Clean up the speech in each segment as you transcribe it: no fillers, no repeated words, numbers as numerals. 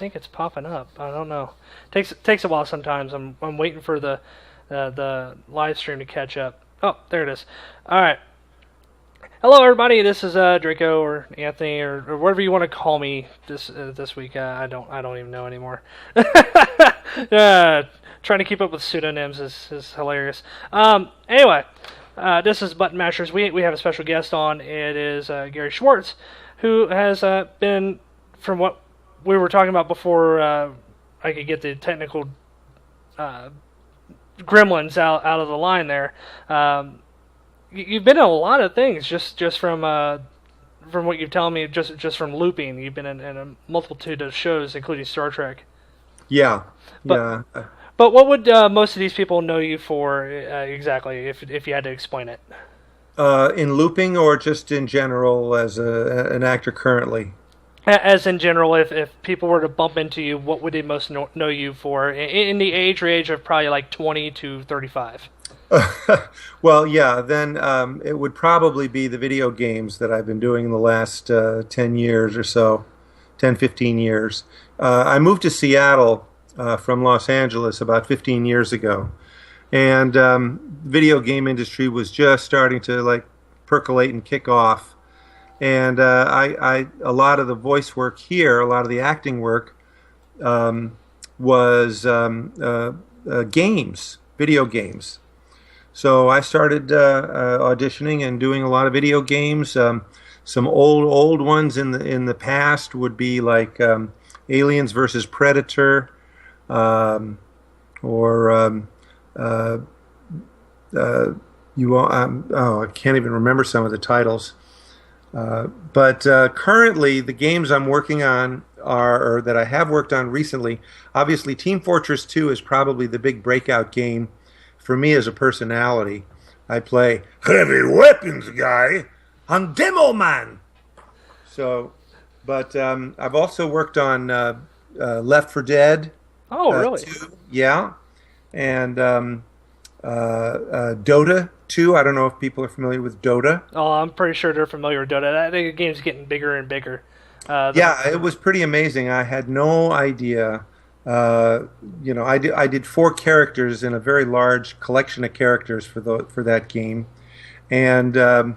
think it's popping up. I don't know. Takes a while sometimes. I'm waiting for the live stream to catch up. Oh, there it is. All right. Hello, everybody. This is Draco or Anthony or whatever you want to call me this week. I don't even know anymore. Trying to keep up with pseudonyms is hilarious. Anyway, this is Button Mashers. We have a special guest on. It is Gary Schwartz, who has been, from what we were talking about before I could get the technical gremlins out of the line there. You've been in a lot of things just from what you're telling me, just from looping. You've been in a multitude of shows, including Star Trek. Yeah. But what would most of these people know you for exactly, if you had to explain it? In looping or just in general as an actor currently? As in general, if people were to bump into you, what would they most know you for in the age range of probably like 20 to 35? Well, yeah, then it would probably be the video games that I've been doing in the last 10 years or so, 10, 15 years. I moved to Seattle from Los Angeles about 15 years ago, and video game industry was just starting to like percolate and kick off. And a lot of the voice work here, a lot of the acting work was games, video games. So I started auditioning and doing a lot of video games. Some old ones in the past would be like Aliens versus Predator, I can't even remember some of the titles. But currently, the games I'm working on or that I have worked on recently, obviously Team Fortress 2 is probably the big breakout game for me as a personality. I play heavy weapons guy on Demo Man. So, but I've also worked on Left 4 Dead. Oh, really? 2, yeah. And Dota 2. I don't know if people are familiar with Dota. Oh, I'm pretty sure they're familiar with Dota. That game's getting bigger and bigger. Yeah, it was pretty amazing. I had no idea. I did 4 characters in a very large collection of characters for that game, and I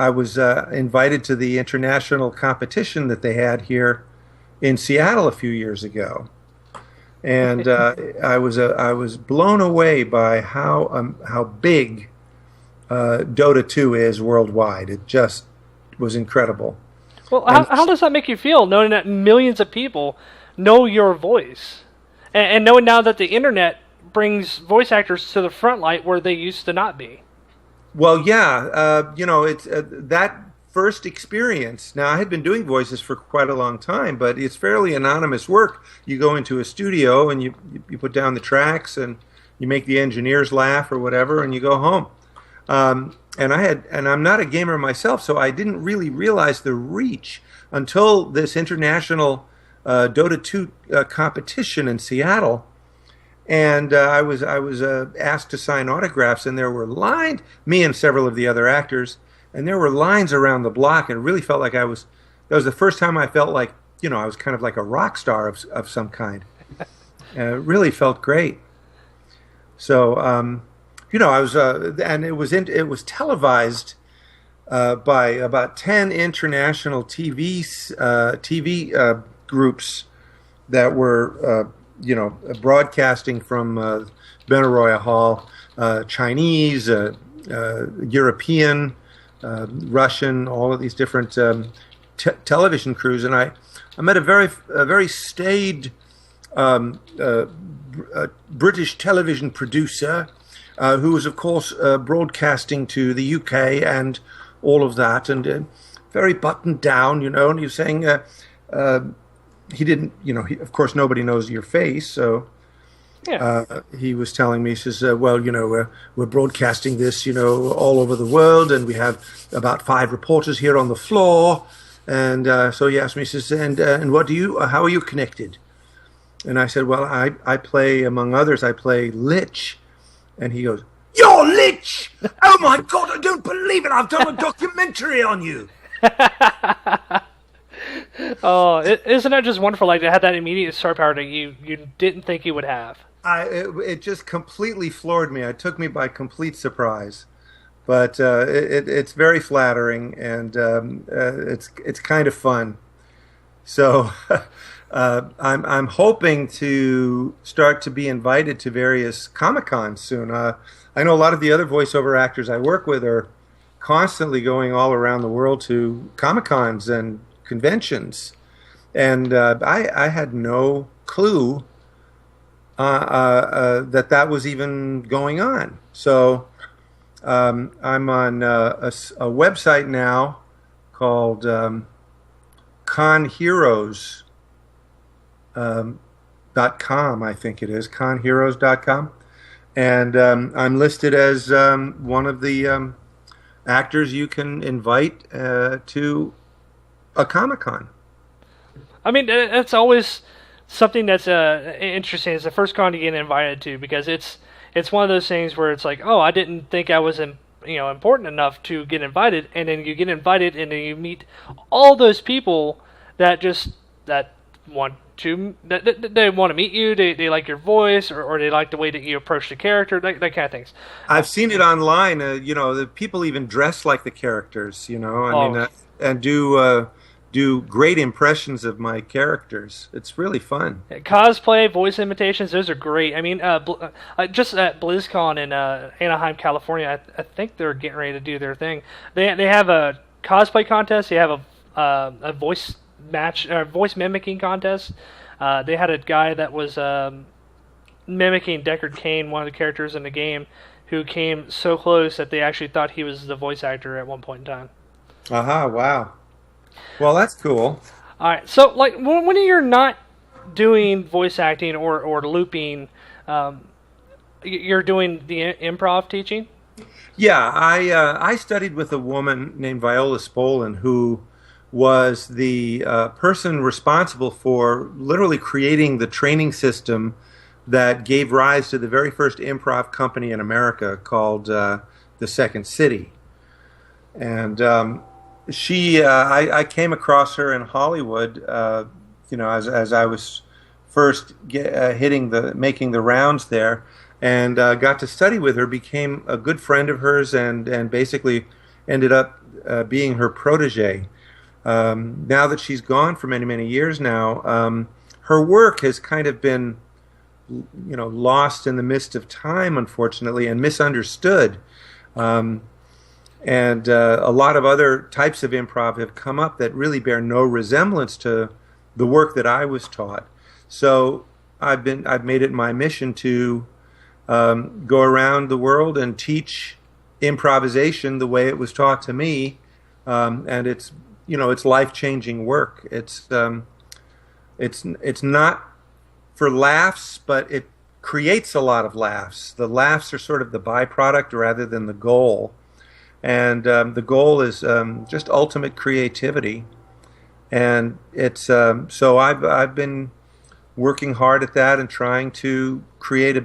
was invited to the international competition that they had here in Seattle a few years ago, and I was blown away by how big Dota 2 is worldwide. It just was incredible. Well, how does that make you feel, knowing that millions of people know your voice, and knowing now that the internet brings voice actors to the front light where they used to not be? Well, yeah, it's that first experience. Now, I had been doing voices for quite a long time, but it's fairly anonymous work. You go into a studio and you put down the tracks and you make the engineers laugh or whatever, and you go home. And I'm not a gamer myself, so I didn't really realize the reach until this international Dota 2 competition in Seattle, and I was asked to sign autographs, and there were lines, me and several of the other actors, and there were lines around the block, and it really felt like that was the first time I felt like, I was kind of like a rock star of some kind. It really felt great. So, I was, and it was televised by about 10 international TV groups that were, broadcasting from Benaroya Hall, Chinese, European, Russian, all of these different television crews, and I met a very staid British television producer who was, of course, broadcasting to the UK and all of that, and very buttoned down, and he was saying. He didn't, of course, nobody knows your face, so yeah. He was telling me, he says, we're broadcasting this, all over the world, and we have about 5 reporters here on the floor, and so he asked me, he says, and how are you connected? And I said, well, I play, among others, I play Lich, and he goes, you're Lich! Oh my God, I don't believe it, I've done a documentary on you! Oh, isn't that just wonderful? Like to have that immediate star power that you didn't think you would have. It just completely floored me. It took me by complete surprise. But it's very flattering, and it's kind of fun. So I'm hoping to start to be invited to various Comic Cons soon. I know a lot of the other voiceover actors I work with are constantly going all around the world to Comic Cons and conventions, and I had no clue that was even going on. So I'm on a website now called conheroes .com, I think it is, conheroes.com. And I'm listed as one of the actors you can invite to a Comic Con. I mean, that's always something that's interesting. It's the first con you get invited to because it's one of those things where it's like, oh, I didn't think I was important enough to get invited, and then you get invited, and then you meet all those people that want that they want to meet you. They like your voice, or they like the way that you approach the character, that kind of things. I've seen it online. The people even dress like the characters. And do great impressions of my characters. It's really fun. Cosplay, voice imitations, those are great. I mean, just at BlizzCon in Anaheim, California, I think they're getting ready to do their thing. They have a cosplay contest. They have a voice match, or voice mimicking contest. They had a guy that was mimicking Deckard Cain, one of the characters in the game, who came so close that they actually thought he was the voice actor at one point in time. Aha! Wow. Well, that's cool. All right. So, like, when you're not doing voice acting or looping, you're doing the improv teaching? Yeah, I studied with a woman named Viola Spolin, who was the person responsible for literally creating the training system that gave rise to the very first improv company in America called the Second City. And I came across her in Hollywood, as I was first making the rounds there, and got to study with her, became a good friend of hers, and basically ended up being her protege. Now that she's gone for many, many years now, her work has kind of been, lost in the mist of time, unfortunately, and misunderstood. And a lot of other types of improv have come up that really bear no resemblance to the work that I was taught. So I've made it my mission to go around the world and teach improvisation the way it was taught to me, and it's life-changing work. It's not for laughs, but it creates a lot of laughs. The laughs are sort of the byproduct rather than the goal. And the goal is just ultimate creativity, and it's so I've been working hard at that and trying to create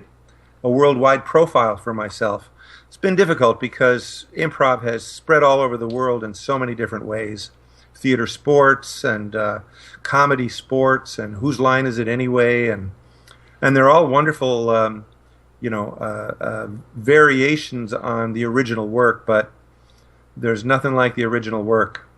a worldwide profile for myself. It's been difficult because improv has spread all over the world in so many different ways: theater sports and comedy sports, and whose line is it anyway? And they're all wonderful, variations on the original work, but there's nothing like the original work.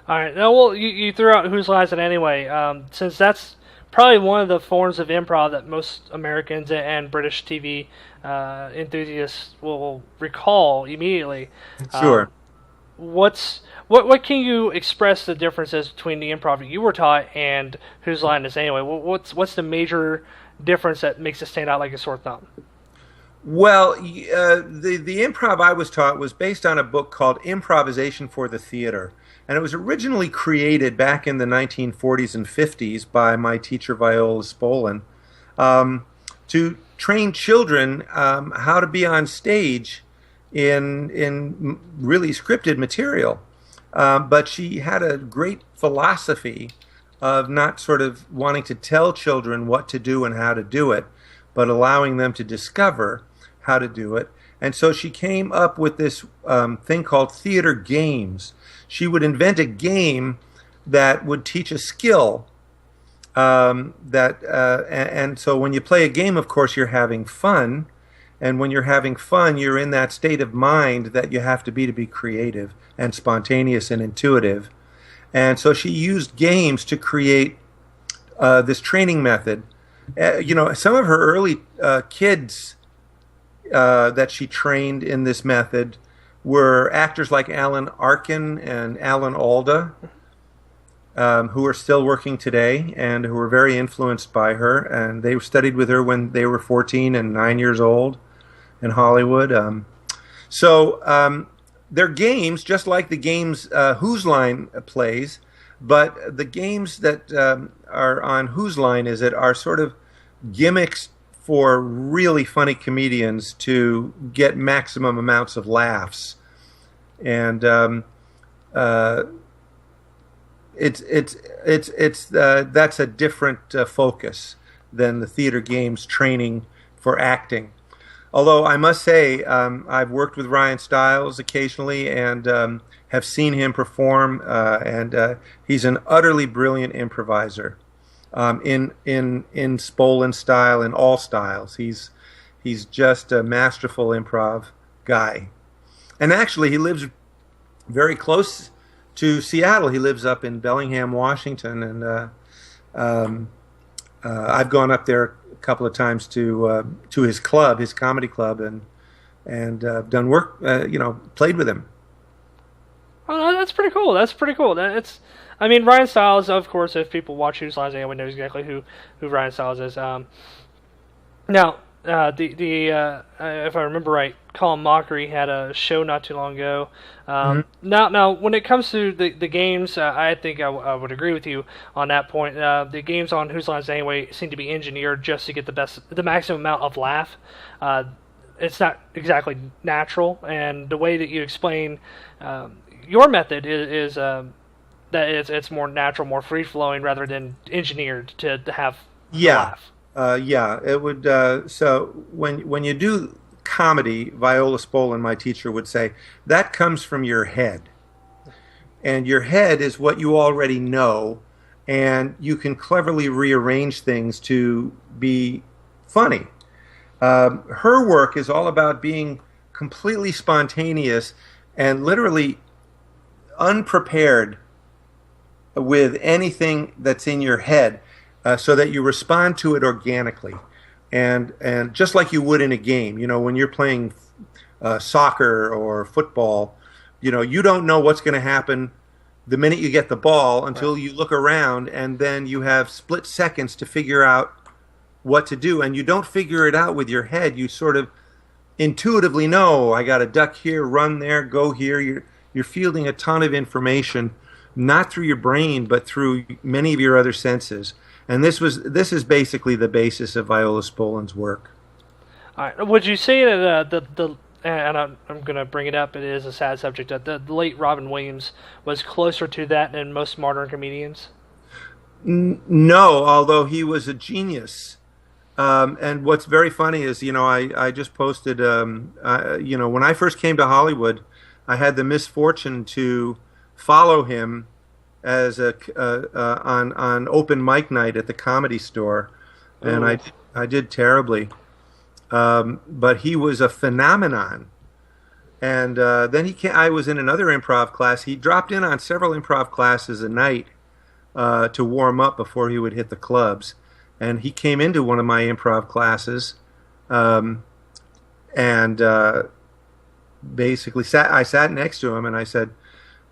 All right. Now, well, you threw out Whose Line Is It Anyway? Since that's probably one of the forms of improv that most Americans and British TV enthusiasts will recall immediately. Sure. What can you express the differences between the improv that you were taught and Whose Line Is It Anyway? What's the major difference that makes it stand out like a sore thumb? Well, the improv I was taught was based on a book called Improvisation for the Theater. And it was originally created back in the 1940s and 50s by my teacher, Viola Spolin, to train children how to be on stage in really scripted material. But she had a great philosophy of not sort of wanting to tell children what to do and how to do it, but allowing them to discover how to do it. And so she came up with this thing called theater games. She would invent a game that would teach a skill. And so when you play a game, of course, you're having fun. And when you're having fun, you're in that state of mind that you have to be creative and spontaneous and intuitive. And so she used games to create this training method. Some of her early kids that she trained in this method were actors like Alan Arkin and Alan Alda, who are still working today and who were very influenced by her. And they studied with her when they were 14 and 9 years old in Hollywood. They're games, just like the games Whose Line plays, but the games that are on Whose Line Is It are sort of gimmicks for really funny comedians to get maximum amounts of laughs. And that's a different focus than the theater games training for acting. Although I must say, I've worked with Ryan Stiles occasionally and have seen him perform, and he's an utterly brilliant improviser in Spolin style, in all styles. He's just a masterful improv guy. And actually, he lives very close to Seattle. He lives up in Bellingham, Washington, and I've gone up there a couple of times to his club, his comedy club, and done work, played with him. Oh, that's pretty cool. That's pretty cool. Ryan Stiles, of course, if people watch Whose Line Is It, anyone knows exactly who Ryan Stiles is. Now, if I remember right, Colin Mockery had a show not too long ago. Now, when it comes to the games, I think I would agree with you on that point. The games on Whose Line Is It Anyway seem to be engineered just to get the maximum amount of laugh. It's not exactly natural, and the way that you explain your method is that it's more natural, more free flowing, rather than engineered to have laugh. It would. So when you do comedy, Viola Spolin, my teacher, would say that comes from your head, and your head is what you already know, and you can cleverly rearrange things to be funny. Her work is all about being completely spontaneous and literally unprepared with anything that's in your head. So that you respond to it organically, and just like you would in a game. When you're playing soccer or football, you don't know what's going to happen the minute you get the ball until you look around, and then you have split seconds to figure out what to do. And you don't figure it out with your head. You sort of intuitively know, I got to duck here, run there, go here. You're fielding a ton of information, not through your brain, but through many of your other senses. And this is basically the basis of Viola Spolin's work. All right. Would you say that and I'm going to bring it up, it is a sad subject, that the late Robin Williams was closer to that than most modern comedians? No, although he was a genius. And what's very funny is, I just posted, when I first came to Hollywood, I had the misfortune to follow him as on open mic night at the Comedy Store, and I did terribly, but he was a phenomenon. And then I was in another improv class. He dropped in on several improv classes a night to warm up before he would hit the clubs, and he came into one of my improv classes, and basically I sat next to him, and I said,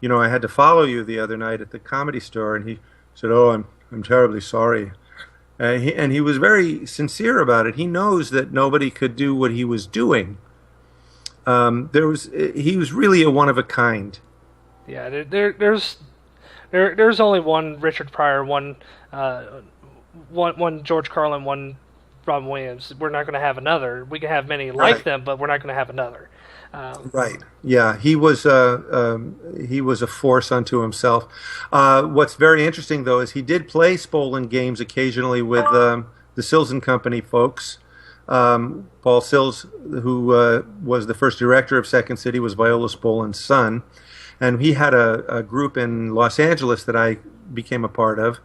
I had to follow you the other night at the Comedy Store. And he said, "Oh, I'm terribly sorry." And he was very sincere about it. He knows that nobody could do what he was doing. He was really a one of a kind. Yeah, there's only one Richard Pryor, one George Carlin, one Robin Williams. We're not going to have another. We can have many like them, but we're not going to have another. Right. Yeah, he was a force unto himself. What's very interesting, though, is he did play Spolin games occasionally with the Sills and Company folks. Paul Sills, who was the first director of Second City, was Viola Spolin's son, and he had a group in Los Angeles that I became a part of,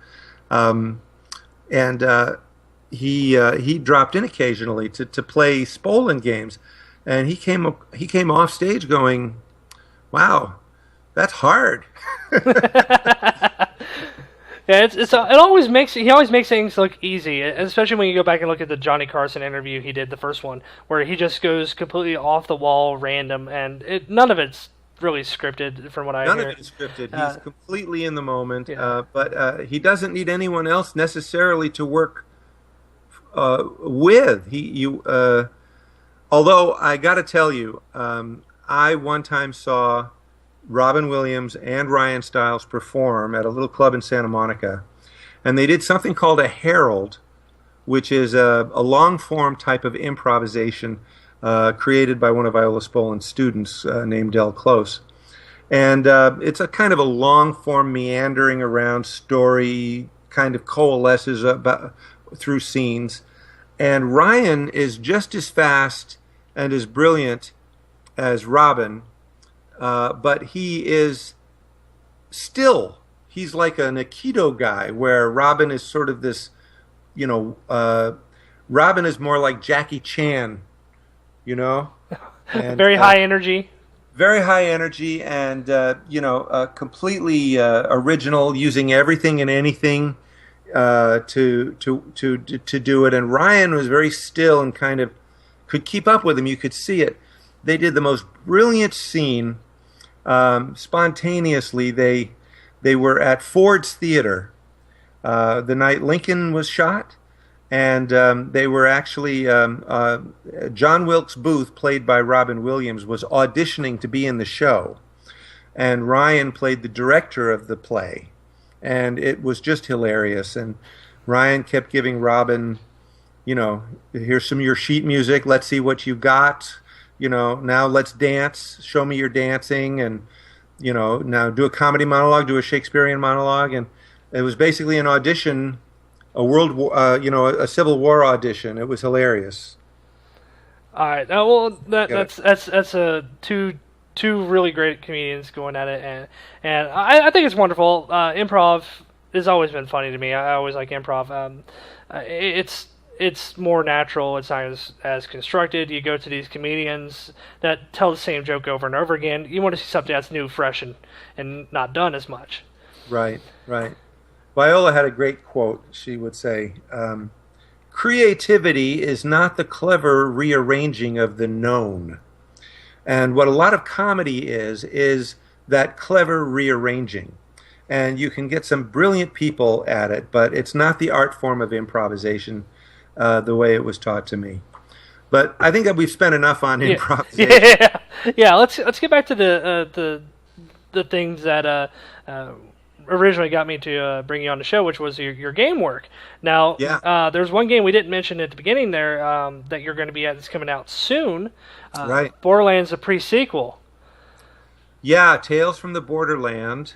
and he dropped in occasionally to play Spolin games, and he came off stage going, "Wow, that's hard." Yeah, it always makes he always makes things look easy, especially when you go back and look at the Johnny Carson interview he did, the first one, where he just goes completely off the wall, random, and none of it's really scripted from what I hear. None of it is scripted. He's completely in the moment, Yeah. but he doesn't need anyone else necessarily to work with. Although I got to tell you, I one time saw Robin Williams and Ryan Stiles perform at a little club in Santa Monica, and they did something called a herald, which is a long form type of improvisation created by one of Viola Spolin's students named Del Close. And it's a kind of a long form meandering around story, kind of coalesces through scenes. And Ryan is just as fast and as brilliant as Robin, but he is still, he's like an Aikido guy, where Robin is sort of this, Robin is more like Jackie Chan, and, Very high energy. very high energy, and completely original, using everything and anything to do it. And Ryan was very still and kind of could keep up with him. You could see it. They did the most brilliant scene. Spontaneously, they were at Ford's Theater the night Lincoln was shot, and they were actually John Wilkes Booth, played by Robin Williams, was auditioning to be in the show, and Ryan played the director of the play, and it was just hilarious. And Ryan kept giving Robin, here's some of your sheet music. Let's see what you got. Now let's dance. Show me your dancing, and now do a comedy monologue, do a Shakespearean monologue, and it was basically an audition, a world war, a Civil War audition. It was hilarious. All right. Well, that's a two really great comedians going at it, and I think it's wonderful. Improv has always been funny to me. I always like improv. It's more natural. It's not as constructed. You go to these comedians that tell the same joke over and over again. You want to see something that's new, fresh, and not done as much. Right. Viola had a great quote. She would say, creativity is not the clever rearranging of the known. And what a lot of comedy is that clever rearranging. And you can get some brilliant people at it, but it's not the art form of improvisation the way it was taught to me. But I think that we've spent enough on improvisation. Yeah. Let's get back to the things that originally got me to bring you on the show, which was your game work. Now, there's one game we didn't mention at the beginning there that you're going to be at that's coming out soon. Right. Borderlands, the pre-sequel. Yeah, Tales from the Borderland.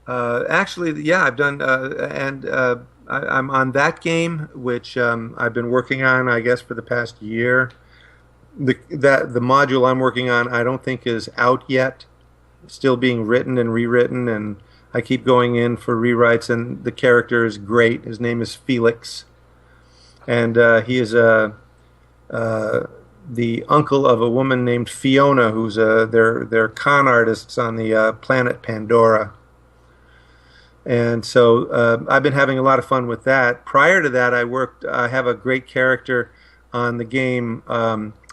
Actually, I've done, I'm on that game, which I've been working on, I guess, for the past year. The module I'm working on, I don't think is out yet. Still being written and rewritten, and I keep going in for rewrites. And the character is great. His name is Felix, and he is the uncle of a woman named Fiona, who's they're con artists on the planet Pandora. And so I've been having a lot of fun with that. Prior to that, I have a great character on the game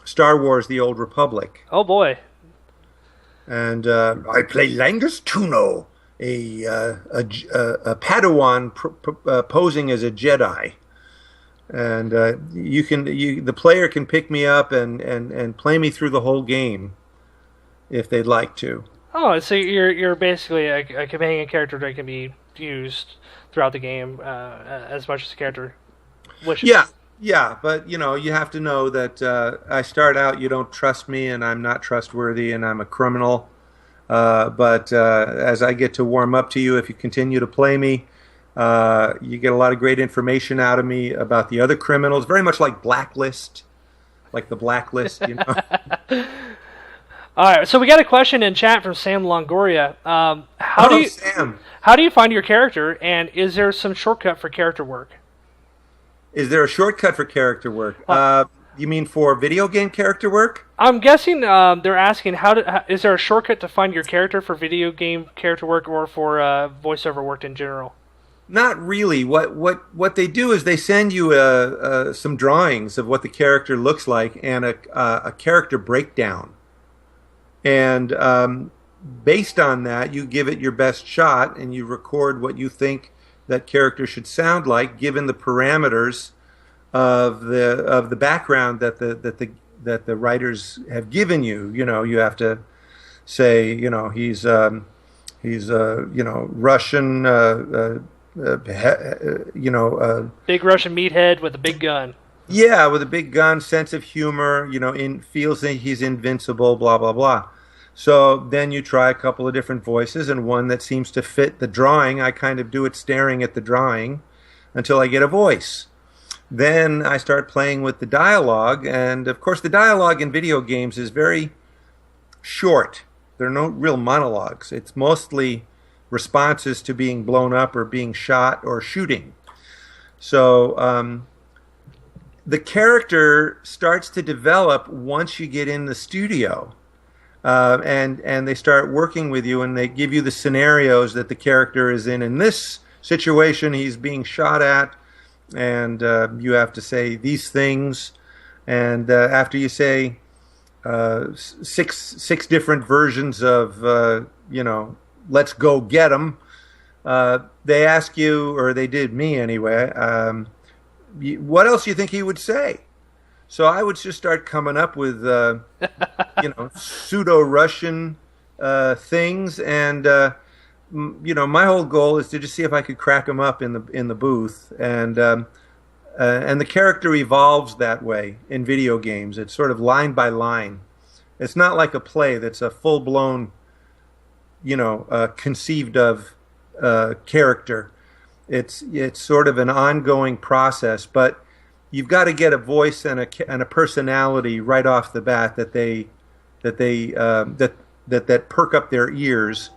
Star Wars: The Old Republic. Oh boy! And I play Langus Tuno, a Padawan posing as a Jedi. And the player can pick me up and play me through the whole game if they'd like to. Oh, so you're basically a companion character that can be used throughout the game as much as the character wishes. Yeah, but you have to know that I start out, you don't trust me, and I'm not trustworthy, and I'm a criminal. But as I get to warm up to you, if you continue to play me, you get a lot of great information out of me about the other criminals, very much like Blacklist, like the Blacklist, All right, so we got a question in chat from Sam Longoria. Oh, Sam, how do you find your character, and is there some shortcut for character work? is there a shortcut for character work? Uh, You mean for video game character work? I'm guessing they're asking is there a shortcut to find your character for video game character work or for voiceover work in general? Not really. What they do is they send you some drawings of what the character looks like and a character breakdown. And based on that, you give it your best shot and you record what you think that character should sound like, given the parameters of the background that the writers have given you. You know, you have to say, you know, he's Russian. Big Russian meathead with a big gun. Yeah, with a big gun, sense of humor, you know, feels that he's invincible, blah, blah, blah. So then you try a couple of different voices and one that seems to fit the drawing. I kind of do it staring at the drawing until I get a voice. Then I start playing with the dialogue, and of course the dialogue in video games is very short. There are no real monologues. It's mostly responses to being blown up or being shot or shooting. So the character starts to develop once you get in the studio, and they start working with you, and they give you the scenarios that the character is in. In this situation, he's being shot at, and you have to say these things. And after you say six different versions of let's go get 'em, they ask you, or they did me anyway, what else do you think he would say? So I would just start coming up with pseudo-Russian things, and my whole goal is to just see if I could crack them up in the booth, and the character evolves that way in video games. It's sort of line by line. It's not like a play that's a full-blown, conceived of character. It's sort of an ongoing process, but you've got to get a voice and a personality right off the bat that perk up their ears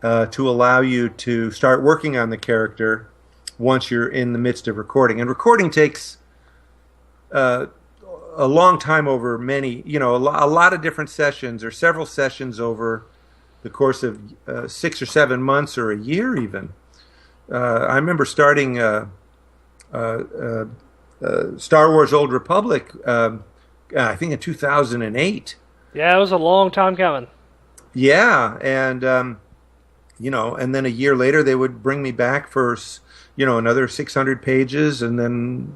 to allow you to start working on the character once you're in the midst of recording. And recording takes a long time over many, a lot of different sessions or several sessions over the course of 6 or 7 months or a year even. I remember starting Star Wars Old Republic, I think in 2008. Yeah, it was a long time coming. Yeah, and and then a year later they would bring me back for another 600 pages, and then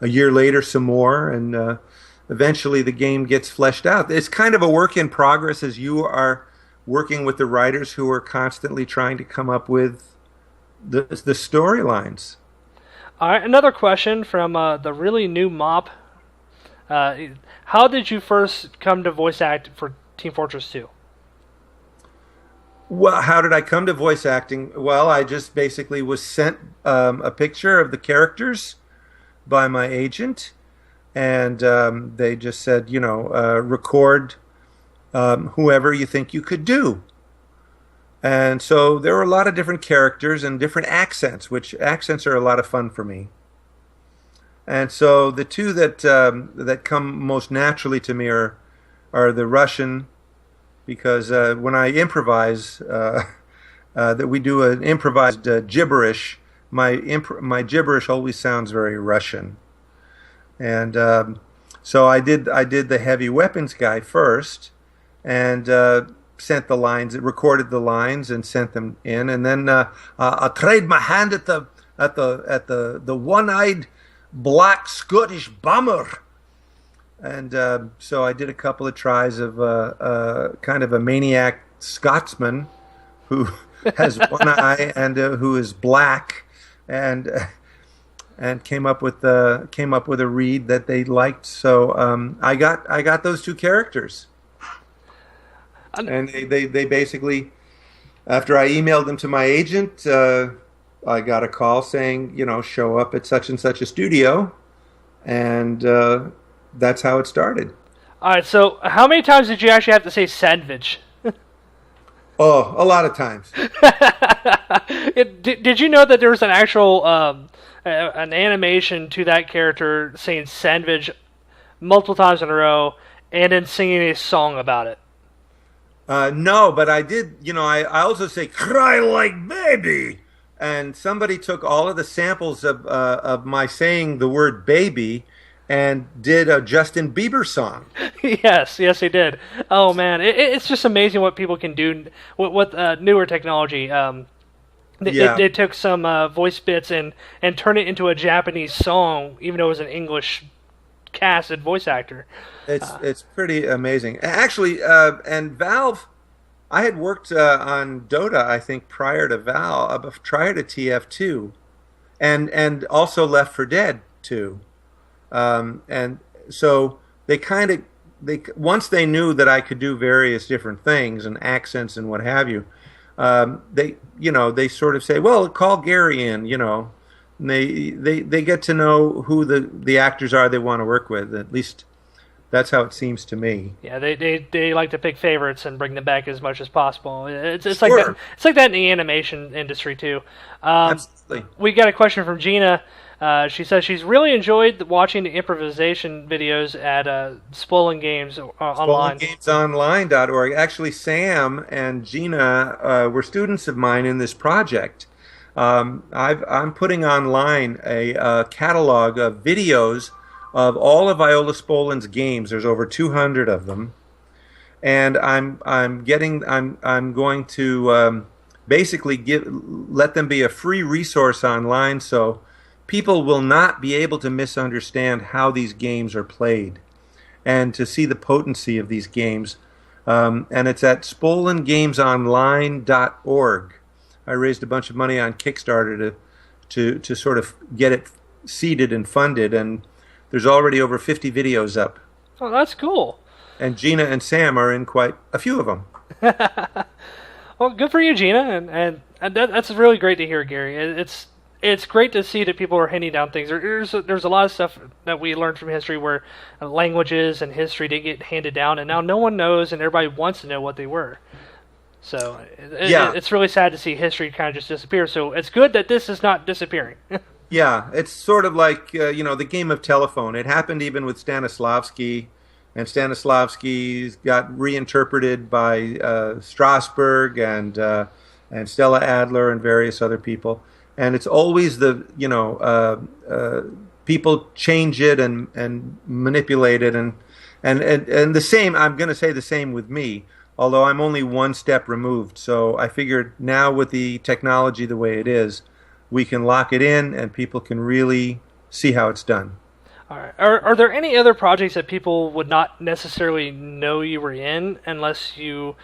a year later some more, and eventually the game gets fleshed out. It's kind of a work in progress as you are working with the writers who are constantly trying to come up with the storylines. All right, another question from the really new mop. How did you first come to voice act for Team Fortress 2? Well, how did I come to voice acting? Well, I just basically was sent a picture of the characters by my agent, and they just said, record whoever you think you could do. And so there were a lot of different characters and different accents, which accents are a lot of fun for me. And so the two that come most naturally to me are the Russian, because when I improvise, that we do an improvised gibberish. My gibberish always sounds very Russian, and so I did the heavy weapons guy first, and sent the lines, recorded the lines, and sent them in, and then I tried my hand at the one-eyed black Scottish bummer, and so I did a couple of tries of kind of a maniac Scotsman who has one eye and who is black, and came up with a read that they liked. So I got those two characters. And they basically, after I emailed them to my agent, I got a call saying, show up at such and such a studio, and that's how it started. All right. So, how many times did you actually have to say sandwich? Oh, a lot of times. Did you know that there was an actual an animation to that character saying sandwich multiple times in a row, and then singing a song about it? No, but I did. I also say "cry like baby," and somebody took all of the samples of my saying the word "baby" and did a Justin Bieber song. Yes, he did. Oh man, it's just amazing what people can do with newer technology. Yeah, They took some voice bits and turned it into a Japanese song, even though it was an English casted voice actor. it's pretty amazing. Actually, and Valve, I had worked on Dota, I think, prior to prior to TF2, and also Left 4 Dead 2. And so they once they knew that I could do various different things and accents and what have you, they sort of say, well, call Gary in, and they get to know who the actors are they want to work with. At least that's how it seems to me. Yeah, they like to pick favorites and bring them back as much as possible. It's like Sure. that. It's like that in the animation industry too. Absolutely. We got a question from Gina. She says she's really enjoyed watching the improvisation videos at Spoiling Games online. SpoilenGamesOnline.org. Actually, Sam and Gina were students of mine in this project. I'm putting online a catalog of videos of all of Viola Spolin's games. There's over 200 of them, and I'm going to basically let them be a free resource online, so people will not be able to misunderstand how these games are played, and to see the potency of these games. And it's at SpoilenGamesOnline.org. I raised a bunch of money on Kickstarter to sort of get it seeded and funded, and there's already over 50 videos up. Oh, that's cool. And Gina and Sam are in quite a few of them. Well, good for you, Gina, and that's really great to hear, Gary. It's great to see that people are handing down things. There's a lot of stuff that we learned from history where languages and history did get handed down, and now no one knows, and everybody wants to know what they were. So it's really sad to see history kind of just disappear. So it's good that this is not disappearing. Yeah, it's sort of like the game of telephone. It happened even with Stanislavski, and Stanislavski's got reinterpreted by Strasberg and Stella Adler and various other people. And it's always people change it and manipulate it, and the same. I'm going to say the same with me, although I'm only one step removed. So I figured now with the technology the way it is, we can lock it in and people can really see how it's done. All right. Are there any other projects that people would not necessarily know you were in unless you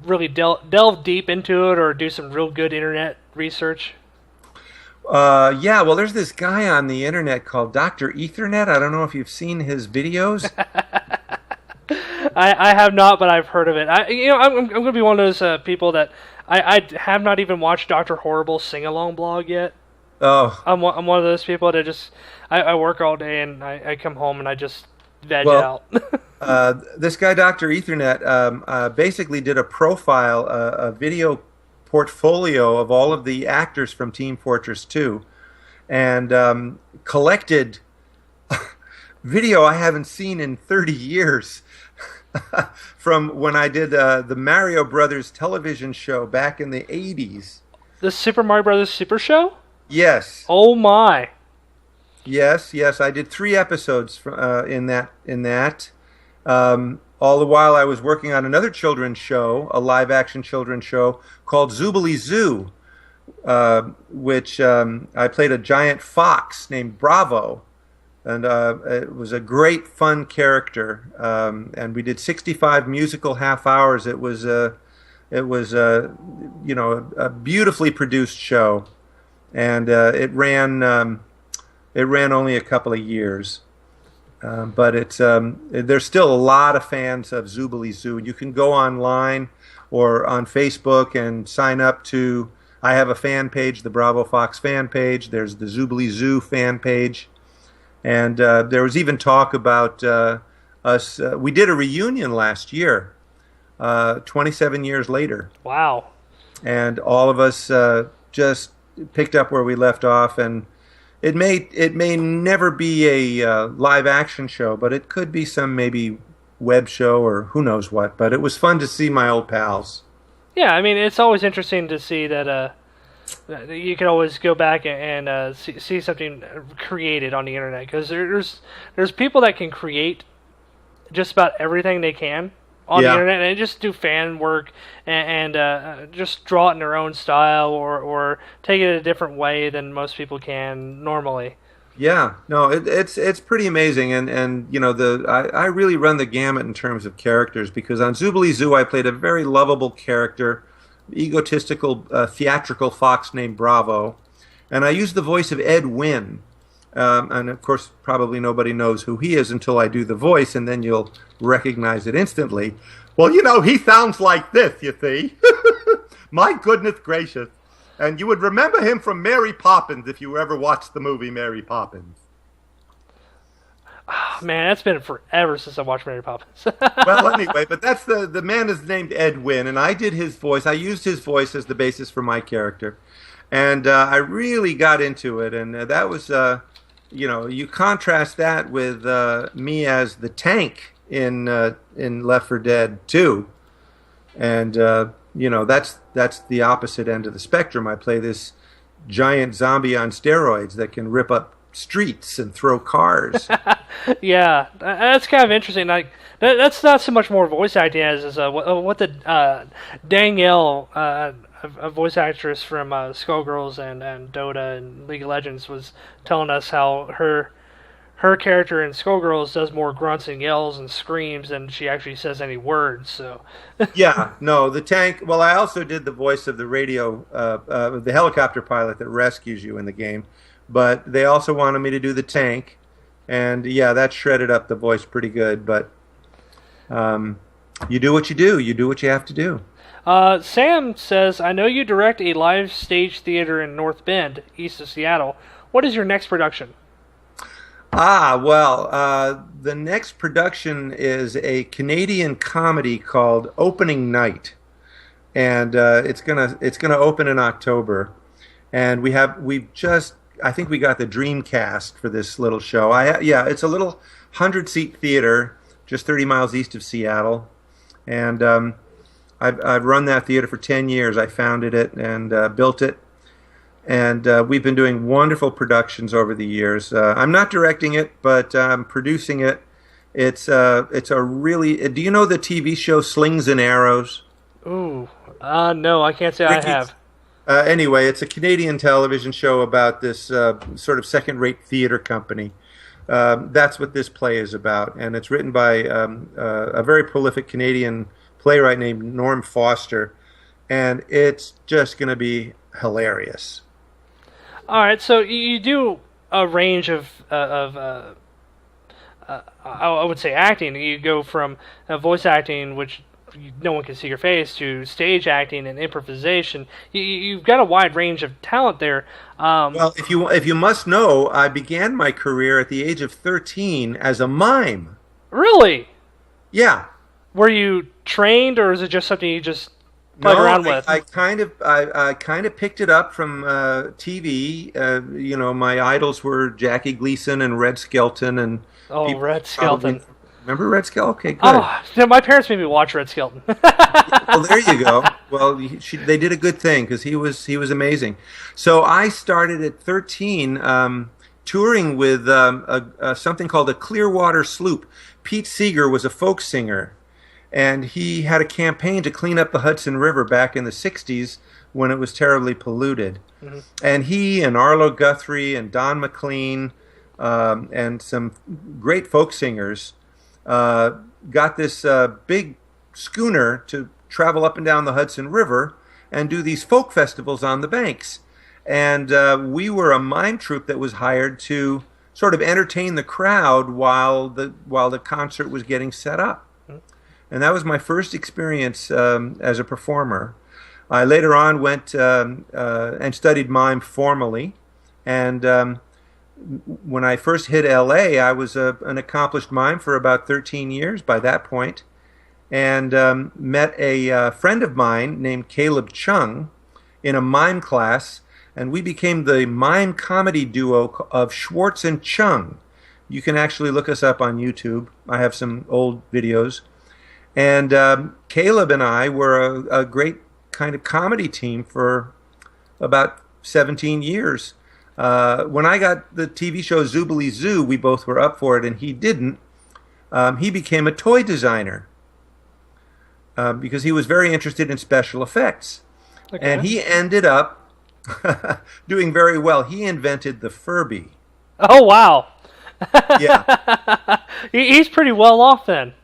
really delve deep into it or do some real good internet research? Yeah, well, there's this guy on the internet called Dr. Ethernet. I don't know if you've seen his videos. I have not, but I've heard of it. I'm going to be one of those people that I have not even watched Dr. Horrible's sing-along blog yet. Oh, I'm one of those people that just I work all day and I come home and I just veg out. This guy, Dr. Ethernet, basically did a profile, a video portfolio of all of the actors from Team Fortress 2, and collected video I haven't seen in 30 years from when I did the Mario Brothers television show back in the 80s. The Super Mario Brothers Super Show? Yes. Oh my. Yes. I did 3 episodes in that. All the while I was working on another children's show, a live-action children's show called Zoobly Zoo, which I played a giant fox named Bravo, and it was a great, fun character. And we did 65 musical half hours. It was a beautifully produced show, and it ran only a couple of years. But there's still a lot of fans of Zoobly Zoo. You can go online or on Facebook and sign up to. I have a fan page, the Bravo Fox fan page. There's the Zoobly Zoo fan page, and there was even talk about us. We did a reunion last year, 27 years later, Wow. and all of us just picked up where we left off. And it may never be a live action show, but it could be some maybe web show or who knows what. But it was fun to see my old pals. Yeah, I mean, it's always interesting to see that you can always go back and see something created on the internet, because there's people that can create just about everything they can on the Yeah. internet, and they just do fan work and just draw it in their own style, or take it a different way than most people can normally. Yeah, no, it's pretty amazing, and you know I really run the gamut in terms of characters, because on Zoobilee Zoo I played a very lovable character, egotistical theatrical fox named Bravo, and I used the voice of Ed Wynn, and of course probably nobody knows who he is until I do the voice, and then you'll recognize it instantly. Well, you know, he sounds like this, you see. My goodness gracious. And you would remember him from Mary Poppins if you ever watched the movie Mary Poppins. Oh, man, that's been forever since I watched Mary Poppins. Well, anyway, but that's the man is named Ed Wynn, and I did his voice. I used his voice as the basis for my character, and I really got into it. And that was, you know, you contrast that with me as the tank in Left 4 Dead 2, and you know, that's the opposite end of the spectrum. I play this giant zombie on steroids that can rip up streets and throw cars. Yeah, that's kind of interesting. Like that's not so much more voice acting as what the Danielle, a voice actress from Skullgirls and Dota and League of Legends, was telling us how her character in Skullgirls does more grunts and yells and screams than she actually says any words. So Yeah, no, the tank. Well, I also did the voice of the radio, the helicopter pilot that rescues you in the game. But they also wanted me to do the tank, and yeah, that shredded up the voice pretty good. But you do what you do. You do what you have to do. Sam says, I know you direct a live stage theater in North Bend, east of Seattle. What is your next production? Well, the next production is a Canadian comedy called Opening Night, and it's gonna open in October, and I think we got the dream cast for this little show. Yeah, it's a little 100-seat theater just 30 miles east of Seattle, and I've run that theater for 10 years. I founded it and built it. And we've been doing wonderful productions over the years. I'm not directing it, but I'm producing it. It's a really. Do you know the TV show Slings and Arrows? Ooh, no, I can't say I have. Anyway, it's a Canadian television show about this sort of second-rate theater company. That's what this play is about, and it's written by a very prolific Canadian playwright named Norm Foster, and it's just going to be hilarious. All right, so you do a range of I would say acting. You go from voice acting, which no one can see your face, to stage acting and improvisation. You've got a wide range of talent there. Well, if you must know, I began my career at the age of 13 as a mime. Really? Yeah. Were you trained, or is it just something you just played around with? I kind of picked it up from TV. You know, my idols were Jackie Gleason and Red Skelton, and Red Skelton. Remember Red Skelton? Okay, good. Oh, my parents made me watch Red Skelton. Well, there you go. Well, they did a good thing, because he was amazing. So I started at 13, touring with something called a Clearwater Sloop. Pete Seeger was a folk singer, and he had a campaign to clean up the Hudson River back in the 60s when it was terribly polluted. Mm-hmm. And he and Arlo Guthrie and Don McLean and some great folk singers got this big schooner to travel up and down the Hudson River and do these folk festivals on the banks. And we were a mime troupe that was hired to sort of entertain the crowd while the concert was getting set up. And that was my first experience as a performer. I later on went and studied mime formally, and when I first hit LA, I was an accomplished mime for about 13 years by that point, and met a friend of mine named Caleb Chung in a mime class, and we became the mime comedy duo of Schwartz and Chung. You can actually look us up on YouTube. I have some old videos. And Caleb and I were a great kind of comedy team for about 17 years. When I got the TV show Zoobly Zoo, we both were up for it, and he didn't. He became a toy designer because he was very interested in special effects. Okay. And he ended up doing very well. He invented the Furby. Oh wow. Yeah. He's pretty well off then.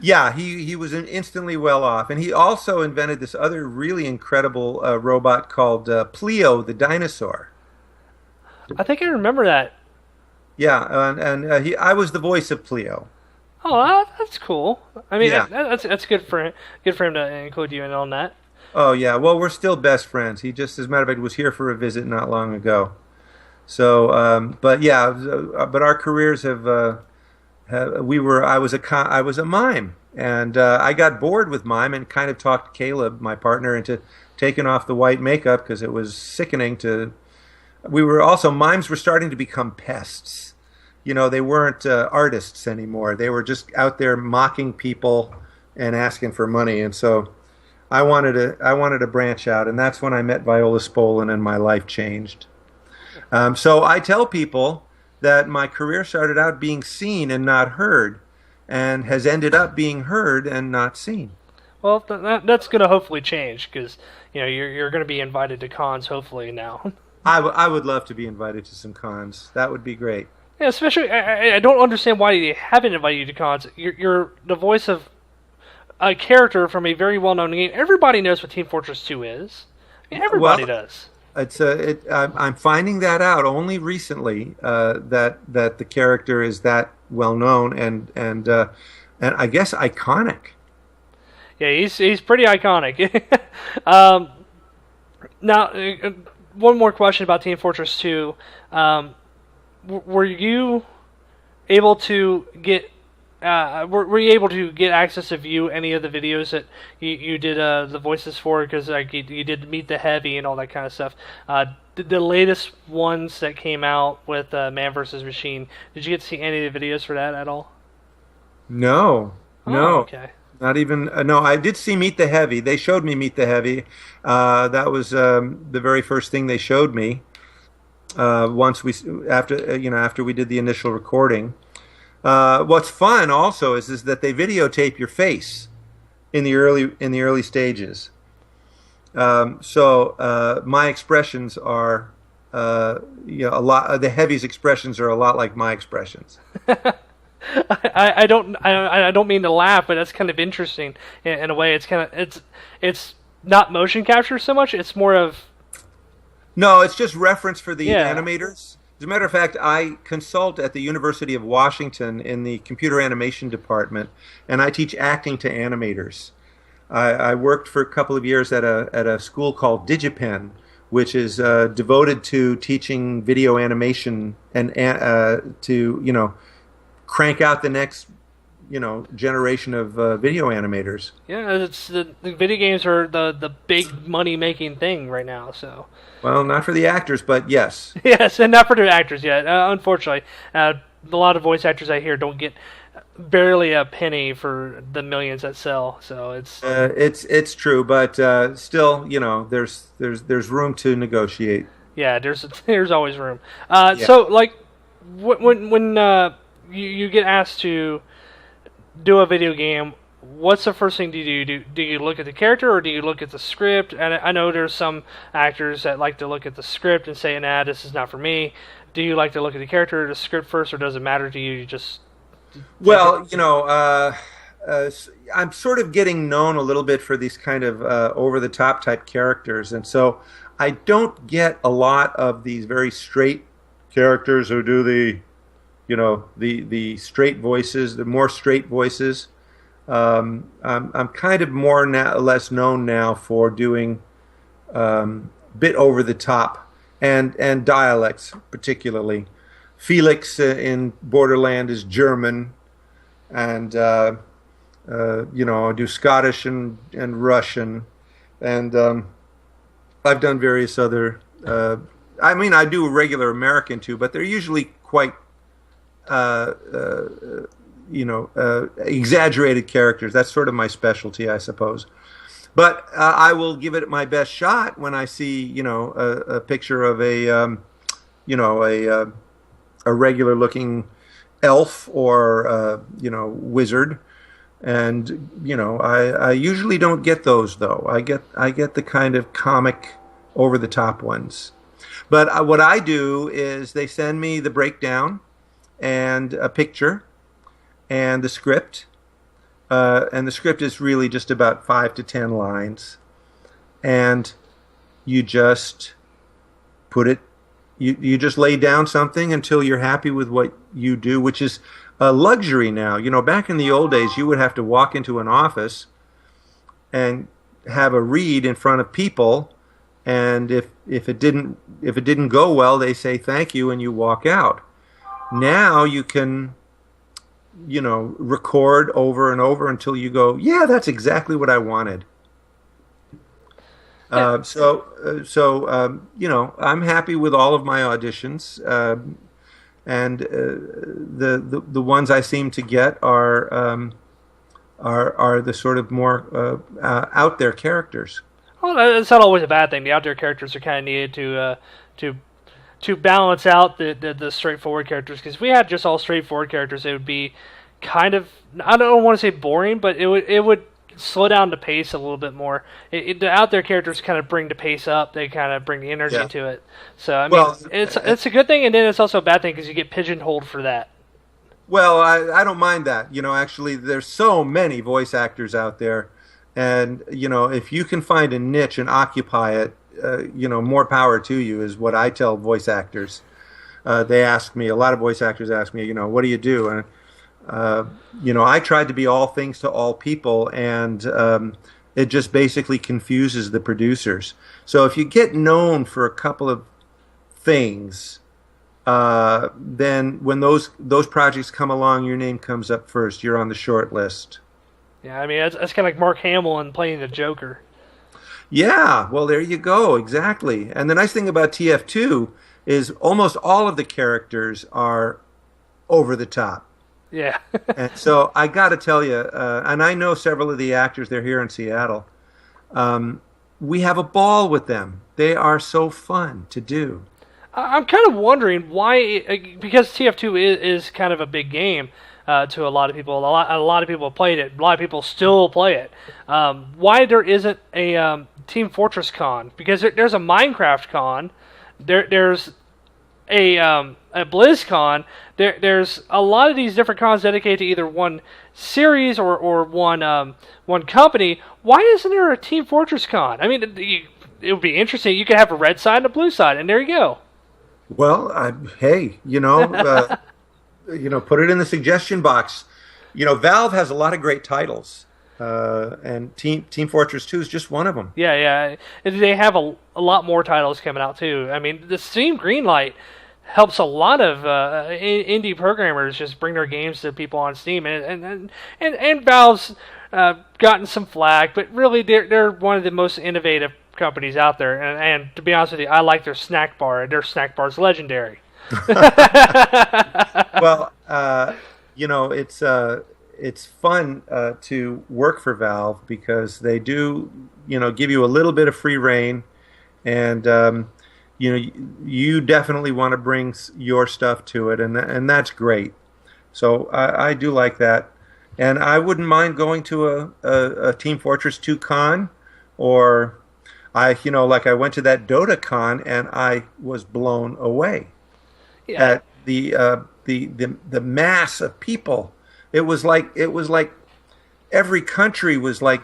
Yeah, he was instantly well off. And he also invented this other really incredible robot called Pleo the dinosaur. I think I remember that. Yeah, and I was the voice of Pleo. Oh, that's cool. I mean, Yeah. that's good for him. Good for him to include you in on that. Oh, yeah. Well, we're still best friends. He just, as a matter of fact, was here for a visit not long ago. So, but yeah, but our careers I was a mime, and I got bored with mime and kind of talked Caleb, my partner, into taking off the white makeup because it was sickening to. Mimes were starting to become pests. You know, they weren't artists anymore. They were just out there mocking people and asking for money, and so. I wanted to branch out, and that's when I met Viola Spolin, and my life changed. So I tell people that my career started out being seen and not heard, and has ended up being heard and not seen. Well, that's going to hopefully change because you're going to be invited to cons hopefully now. I would love to be invited to some cons. That would be great. Yeah, especially I don't understand why they haven't invited you to cons. You're the voice of a character from a very well-known game. Everybody knows what Team Fortress 2 is. I mean, everybody does. I'm finding that out only recently that the character is that well known and I guess iconic. Yeah, he's pretty iconic. Now, one more question about Team Fortress 2. Were you able to get were you able to get access to view any of the videos that you did the voices for? Because like you did Meet the Heavy and all that kind of stuff. The latest ones that came out with Man vs. Machine, did you get to see any of the videos for that at all? No, no. Okay. Not even no. I did see Meet the Heavy. They showed me Meet the Heavy. That was the very first thing they showed me. After we did the initial recording. What's fun also is that they videotape your face in the early stages. So my expressions are a lot. The Heavy's expressions are a lot like my expressions. I don't mean to laugh, but that's kind of interesting in a way. It's not motion capture so much. It's more of no. It's just reference for the animators. As a matter of fact, I consult at the University of Washington in the computer animation department, and I teach acting to animators. I worked for a couple of years at a school called DigiPen, which is devoted to teaching video animation and to crank out the next generation of video animators. Yeah, it's the video games are the big money making thing right now. So. Well, not for the actors, but yes. Yes, and not for the actors yet. Unfortunately, a lot of voice actors I hear don't get barely a penny for the millions that sell. So it's true, but still, there's room to negotiate. Yeah, there's always room. So like when you get asked to do a video game, what's the first thing you do? Do you look at the character or do you look at the script? And I know there's some actors that like to look at the script and say, nah, this is not for me. Do you like to look at the character or the script first, or does it matter to you? You just... Well, I'm sort of getting known a little bit for these kind of over-the-top type characters, and so I don't get a lot of these very straight characters who do the straight voices, the more straight voices. I'm kind of more less known now for doing bit over the top and dialects particularly. Felix in Borderland is German, and I do Scottish and Russian, and I've done various other. I do regular American too, but they're usually quite uh, uh, exaggerated characters. That's sort of my specialty, I suppose. But I will give it my best shot when I see, a picture of you know, a uh, a regular looking elf or wizard, and I usually don't get those though. I get the kind of comic over the top ones. But what I do is they send me the breakdown and a picture and the script. And the script is really just about 5 to 10 lines. And you just put it, you just lay down something until you're happy with what you do, which is a luxury now. Back in the old days, you would have to walk into an office and have a read in front of people. And if it didn't go well, they say thank you and you walk out. Now you can record over and over until you go, yeah, that's exactly what I wanted. I'm happy with all of my auditions, and the ones I seem to get are the sort of more out there characters. Well, it's not always a bad thing. The out there characters are kind of needed to balance out the straightforward characters. Because if we had just all straightforward characters, it would be kind of, I don't want to say boring, but it would slow down the pace a little bit more. The out there characters kind of bring the pace up. They kind of bring the energy to it. So I mean, it's a good thing, and then it's also a bad thing because you get pigeonholed for that. Well, I don't mind that. Actually, there's so many voice actors out there, and if you can find a niche and occupy it, more power to you is what I tell voice actors. They ask me, a lot of voice actors ask me, what do you do? And I tried to be all things to all people, and it just basically confuses the producers. So if you get known for a couple of things, then when those projects come along, your name comes up first. You're on the short list. Yeah, I mean, that's kind of like Mark Hamill and playing the Joker. Yeah, well, there you go, exactly. And the nice thing about TF2 is almost all of the characters are over the top. Yeah. And so I got to tell you, and I know several of the actors, they're here in Seattle. We have a ball with them. They are so fun to do. I'm kind of wondering why, because TF2 is kind of a big game to a lot of people. A lot of people have played it. A lot of people still play it. Why there isn't a Team Fortress Con? Because there's a Minecraft Con. There's a BlizzCon. There's a lot of these different cons dedicated to either one series or one company. Why isn't there a Team Fortress Con? I mean, it would be interesting. You could have a red side and a blue side, and there you go. Well, hey, put it in the suggestion box. Valve has a lot of great titles, and Team Fortress 2 is just one of them. Yeah. They have a lot more titles coming out too. I mean, the Steam Greenlight helps a lot of indie programmers just bring their games to people on Steam, and Valve's gotten some flack, but really they're one of the most innovative companies out there. And to be honest with you, I like their snack bar. Their snack bar is legendary. Well, it's fun to work for Valve because they do, give you a little bit of free reign, and you definitely want to bring your stuff to it, and that's great. So I do like that, and I wouldn't mind going to a Team Fortress 2 con, or I went to that Dota con and I was blown away at the mass of people. It was like every country was like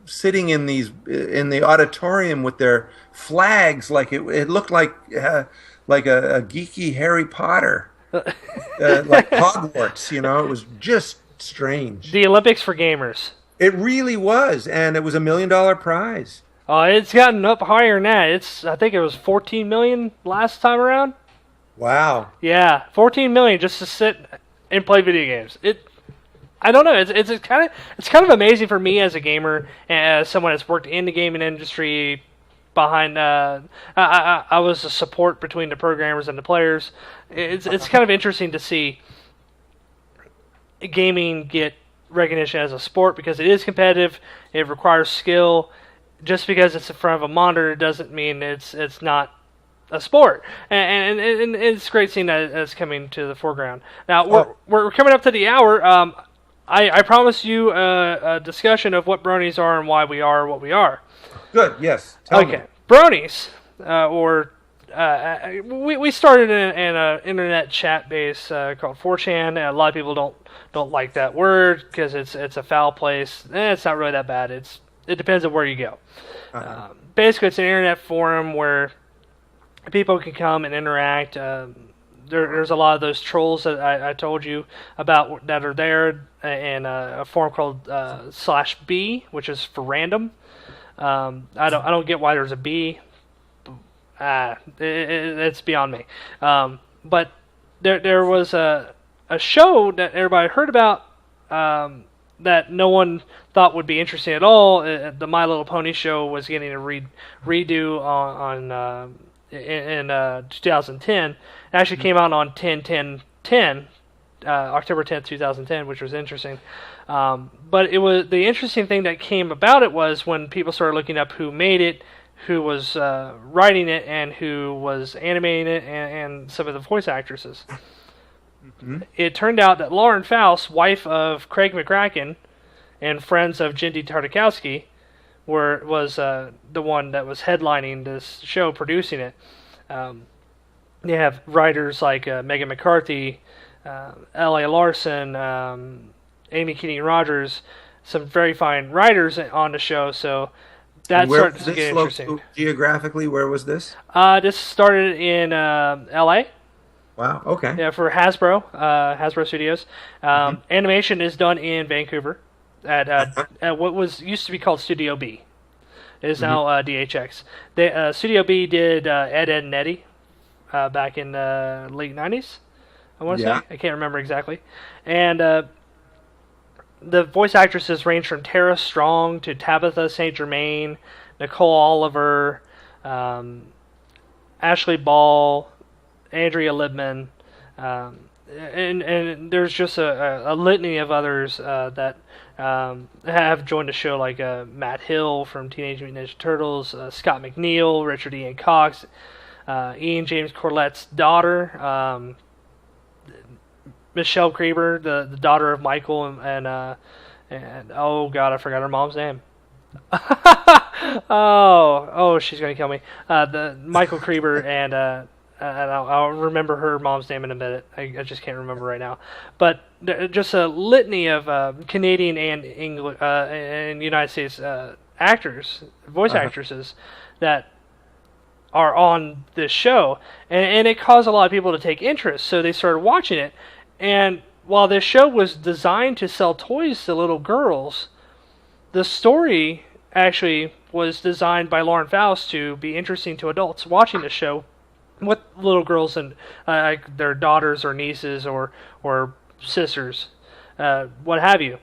sitting in the auditorium with their flags. Like it looked like a geeky Harry Potter, like Hogwarts. It was just strange. The Olympics for gamers. It really was, and it was $1 million prize. It's gotten up higher than that. I think it was 14 million last time around. Wow. Yeah, 14 million just to sit and play video games. I don't know. It's kind of amazing for me as a gamer and as someone that's worked in the gaming industry. Behind, I was a support between the programmers and the players. It's kind of interesting to see gaming get recognition as a sport because it is competitive. It requires skill. Just because it's in front of a monitor doesn't mean it's not a sport, and it's great seeing that it's coming to the foreground. Now we're coming up to the hour. I promised you a discussion of what bronies are and why we are what we are. Good. Yes. Tell me. Bronies, we started in an internet chat base called 4chan. A lot of people don't like that word because it's a foul place. It's not really that bad. It depends on where you go. Basically, it's an internet forum where people can come and interact. There's a lot of those trolls that I told you about that are there in a forum called /B, which is for random. I don't get why there's a B. It's beyond me. But there was a show that everybody heard about that no one thought would be interesting at all. The My Little Pony show was getting a redo in 2010. It actually came out on 10/10/10, October 10th, 2010, which was interesting. But it was the interesting thing that came about it was when people started looking up who made it, who was writing it, and who was animating it, and some of the voice actresses. Mm-hmm. It turned out that Lauren Faust, wife of Craig McCracken, and friends of Jindy Tartakovsky, was the one that was headlining this show, producing it. You have writers like Megan McCarthy, L.A. Larson, Amy Keating Rogers, some very fine writers on the show. So that started to get interesting. Geographically, where was this? This started in L.A. Wow. Okay. Yeah, for Hasbro Studios. Animation is done in Vancouver at what used to be called Studio B. It is now DHX. Studio B did Ed, Edd and Eddy back in the late 90s, I want to say. I can't remember exactly. And the voice actresses range from Tara Strong to Tabitha St. Germain, Nicole Oliver, Ashley Ball, Andrea Libman, and there's just a litany of others that have joined the show, like Matt Hill from Teenage Mutant Ninja Turtles, Scott McNeil, Richard Ian Cox, Ian James Corlette's daughter, Michelle Creeber, the daughter of Michael, and oh god, I forgot her mom's name. oh, she's gonna kill me. The Michael Creeber and I'll remember her mom's name in a minute. I just can't remember right now. But just a litany of Canadian and English and United States actors, voice actresses that are on this show, and it caused a lot of people to take interest. So they started watching it, and while this show was designed to sell toys to little girls, the story actually was designed by Lauren Faust to be interesting to adults watching the show, with little girls and their daughters or nieces or sisters, what have you.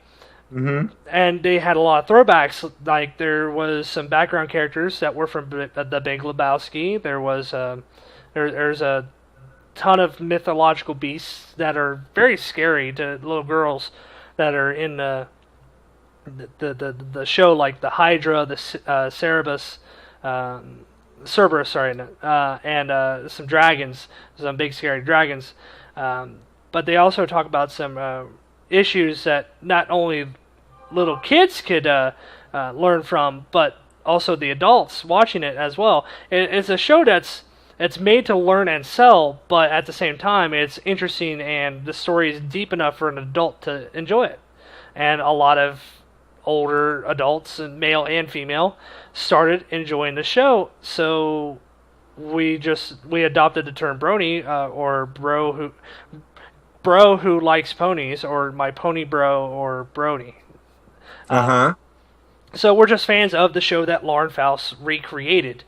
Mm-hmm. And they had a lot of throwbacks. Like there was some background characters that were from the Big Lebowski. There was there's a ton of mythological beasts that are very scary to little girls that are in the show, like the Hydra, the Cerberus, and some dragons, some big scary dragons. But they also talk about some issues that not only little kids could learn from, but also the adults watching it as well. It's a show that's made to learn and sell, but at the same time, it's interesting and the story is deep enough for an adult to enjoy it. And a lot of older adults, and male and female, started enjoying the show. So we adopted the term brony, or bro who likes ponies, or my pony bro, or brony. So we're just fans of the show that Lauren Faust recreated.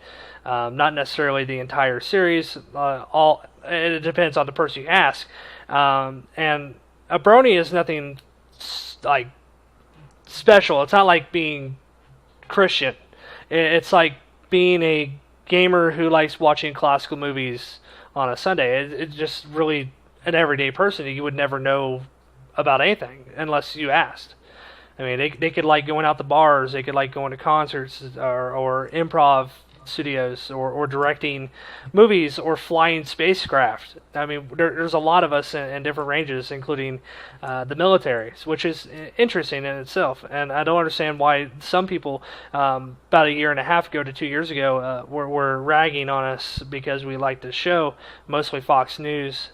not necessarily the entire series. All it depends on the person you ask. And a brony is nothing like special. It's not like being Christian. It's like being a gamer who likes watching classical movies on a Sunday. It's just really an everyday person. You would never know about anything unless you asked. I mean, they could like going out to bars, they could like going to concerts or improv studios or directing movies or flying spacecraft. I mean, there's a lot of us in different ranges, including the military, which is interesting in itself. And I don't understand why some people, about a year and a half ago to 2 years ago, were ragging on us because we liked the show, mostly Fox News.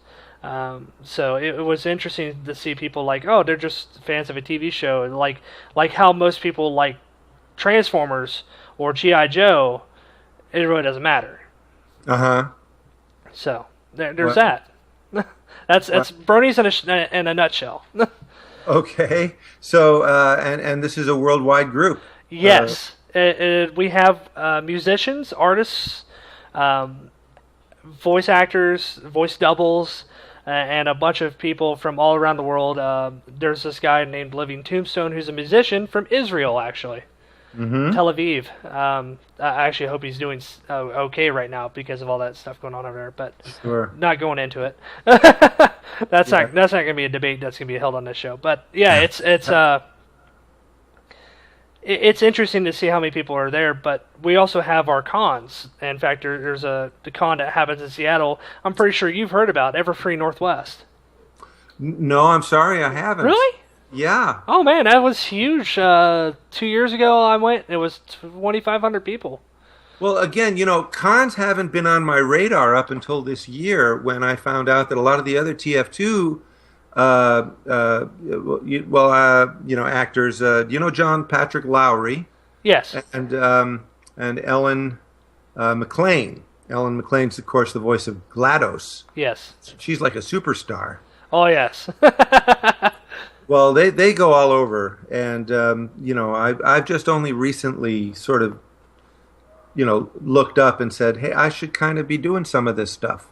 So it was interesting to see people like, oh, they're just fans of a TV show, like how most people like Transformers or G.I. Joe. It really doesn't matter. So there's that. That's bronies in a nutshell. Okay, so and this is a worldwide group. Yes, we have musicians, artists, voice actors, voice doubles. And a bunch of people from all around the world. There's this guy named Living Tombstone who's a musician from Israel, actually. Tel Aviv. I actually hope he's doing okay right now because of all that stuff going on over there, but not going into it. That's not going to be a debate that's going to be held on this show. But yeah, it's interesting to see how many people are there, but we also have our cons. In fact, there's the con that happens in Seattle. I'm pretty sure you've heard about Everfree Northwest. No, I'm sorry, I haven't. Really? Yeah. Oh man, that was huge. 2 years ago I went. It was 2,500 people. Well, again, cons haven't been on my radar up until this year when I found out that a lot of the other TF2 actors. John Patrick Lowry. Yes. And Ellen McLean. Ellen McLean's, of course, the voice of GLaDOS. Yes. She's like a superstar. Oh yes. Well, they go all over, and I've just only recently sort of looked up and said, hey, I should kind of be doing some of this stuff.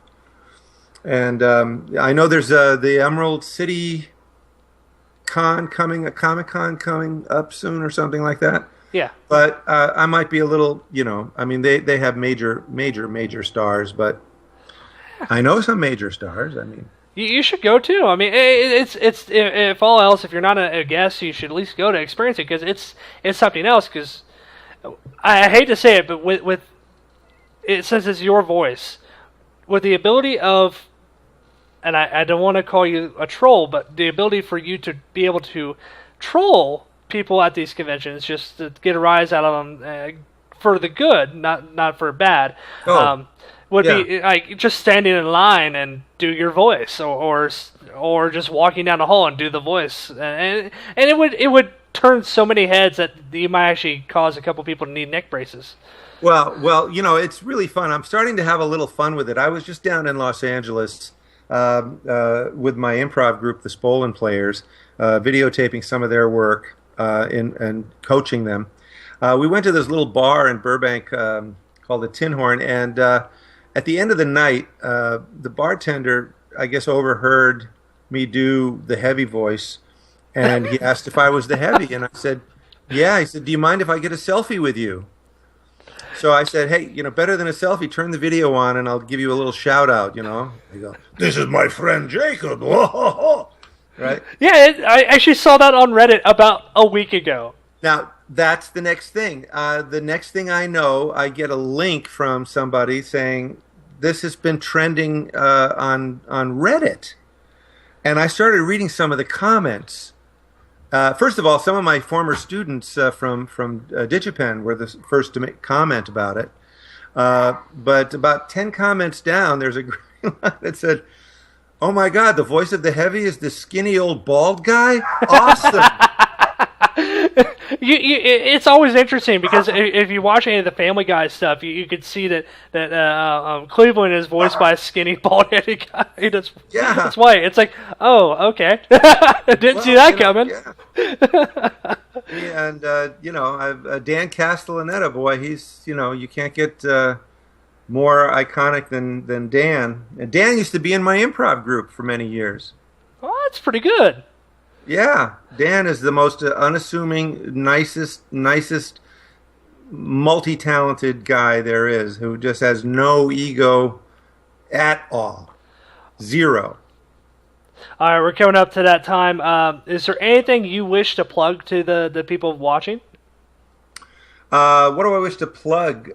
And I know there's the Emerald City Con coming, a Comic-Con coming up soon or something like that. Yeah. But I might be a little, I mean, they have major stars, but I know some major stars. I mean, you should go too. I mean, it's if all else, if you're not a guest, you should at least go to experience it because it's something else. Because I hate to say it, but with it, since it's your voice, with the ability of, and I don't want to call you a troll, but the ability for you to be able to troll people at these conventions just to get a rise out of them for the good, not for bad, would be like just standing in line and do your voice, or just walking down the hall and do the voice, and it would turn so many heads that you might actually cause a couple people to need neck braces. Well, it's really fun. I'm starting to have a little fun with it. I was just down in Los Angeles with my improv group, the Spolin Players, videotaping some of their work and coaching them. We went to this little bar in Burbank called the Tin Horn, and at the end of the night, the bartender, I guess, overheard me do the heavy voice, and he asked if I was the heavy, and I said, yeah. He said, do you mind if I get a selfie with you? So I said, hey, better than a selfie, turn the video on and I'll give you a little shout out, They go, this is my friend Jacob. Right? Yeah, I actually saw that on Reddit about a week ago. Now, that's the next thing. The next thing I know, I get a link from somebody saying, this has been trending on Reddit. And I started reading some of the comments. First of all, some of my former students from DigiPen were the first to make comment about it. But about 10 comments down, there's a green line that said, oh my God, the voice of the heavy is the skinny old bald guy? Awesome. It's always interesting because if you watch any of the Family Guy stuff, you could see that Cleveland is voiced by a skinny, bald-headed guy. That's white. It's like, oh, okay, didn't see that coming. Yeah. And I've Dan Castellaneta, boy, he's you can't get more iconic than Dan. And Dan used to be in my improv group for many years. Oh, that's pretty good. Yeah, Dan is the most unassuming, nicest, multi-talented guy there is, who just has no ego at all. Zero. All right, we're coming up to that time. Is there anything you wish to plug to the people watching? What do I wish to plug?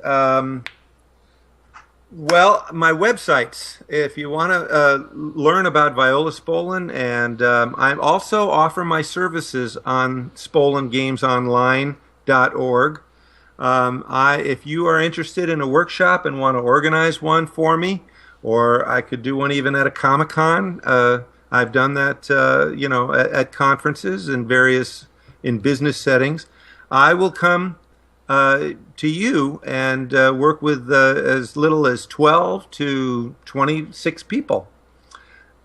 Well, my websites. If you want to learn about viola Spolin, and I also offer my services on SpolinGamesOnline.org. If you are interested in a workshop and want to organize one for me, or I could do one even at a Comic-Con. I've done that, at conferences and in business settings. I will come to you and work with as little as 12 to 26 people,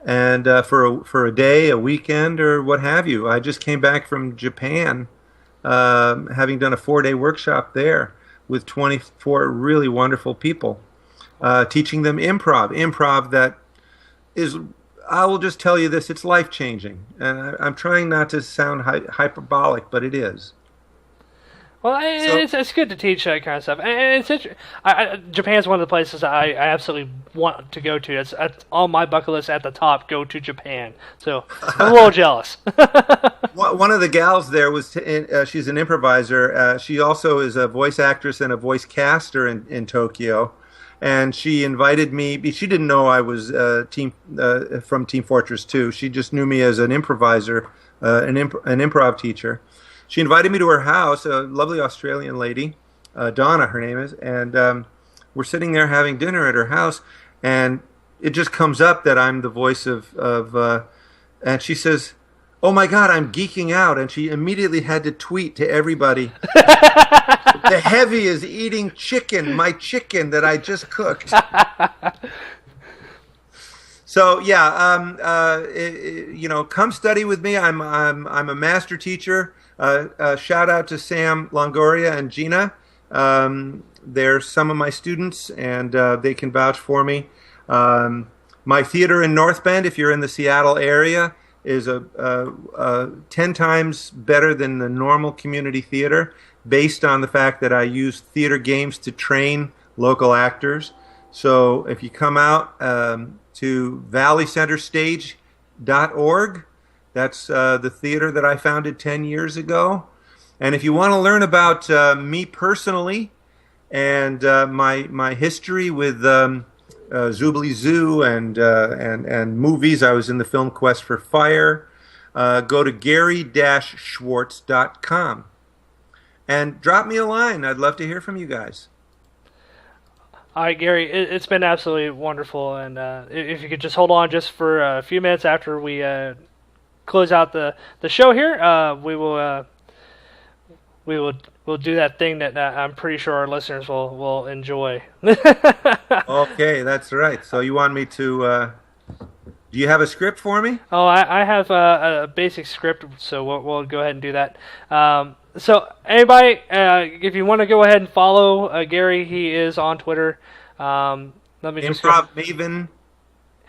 and for a day, a weekend, or what have you. I just came back from Japan, having done a 4-day workshop there with 24 really wonderful people, teaching them improv that is. I will just tell you this: it's life changing, and I'm trying not to sound hyperbolic, but it is. Well, it's good to teach that kind of stuff, and Japan's one of the places I absolutely want to go to. It's on my bucket list at the top. Go to Japan, so I'm a little jealous. One of the gals there she's an improviser. She also is a voice actress and a voice caster in Tokyo, and she invited me. She didn't know I was from Team Fortress 2. She just knew me as an improviser, an improv teacher. She invited me to her house, a lovely Australian lady, Donna, her name is, and we're sitting there having dinner at her house, and it just comes up that I'm the voice and she says, "Oh my God, I'm geeking out," and she immediately had to tweet to everybody, "The heavy is eating my chicken that I just cooked." So yeah, come study with me. I'm a master teacher. Shout out to Sam Longoria and Gina. They're some of my students, and they can vouch for me. My theater in North Bend, if you're in the Seattle area, is 10 times better than the normal community theater, based on the fact that I use theater games to train local actors. So if you come out to valleycenterstage.org, that's the theater that I founded 10 years ago. And if you want to learn about me personally and my history with Zoobly Zoo and movies, I was in the film Quest for Fire, go to gary-schwartz.com and drop me a line. I'd love to hear from you guys. All right, Gary, it's been absolutely wonderful, and if you could just hold on just for a few minutes after we close out the show here, we'll do that thing that I'm pretty sure our listeners will enjoy. Okay, that's right. So you want me to? Do you have a script for me? Oh, I have a basic script, so we'll go ahead and do that. So anybody, if you want to go ahead and follow Gary, he is on Twitter. Let me Improv Maven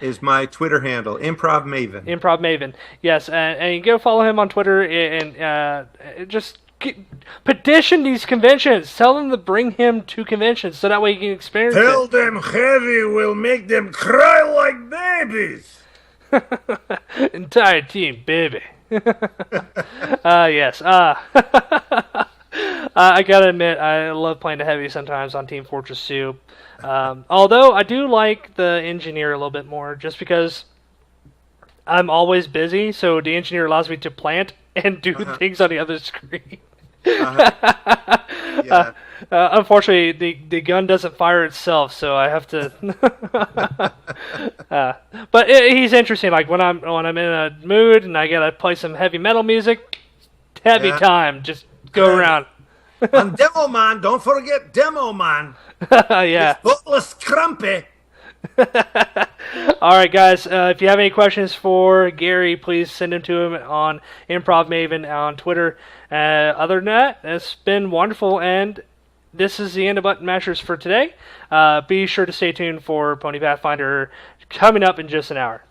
is my Twitter handle. Improv Maven. Improv Maven. Yes, and you go follow him on Twitter and just petition these conventions. Tell them to bring him to conventions so that way you can experience it. Tell them heavy will make them cry like babies. Entire team, baby. Yes. I gotta admit, I love playing the heavy sometimes on Team Fortress 2. Although I do like the engineer a little bit more, just because I'm always busy, so the engineer allows me to plant and do things on the other screen. Yeah. Unfortunately, the gun doesn't fire itself, so I have to. But he's interesting. Like when I'm in a mood and I gotta play some heavy metal music, heavy time. Just go around. And Demo Man, don't forget Demo Man. Yeah. It's Bootless Crumpy. All right, guys. If you have any questions for Gary, please send them to him on Improv Maven on Twitter. Other than that, it's been wonderful, and this is the end of Button Mashers for today. Be sure to stay tuned for Pony Pathfinder coming up in just an hour.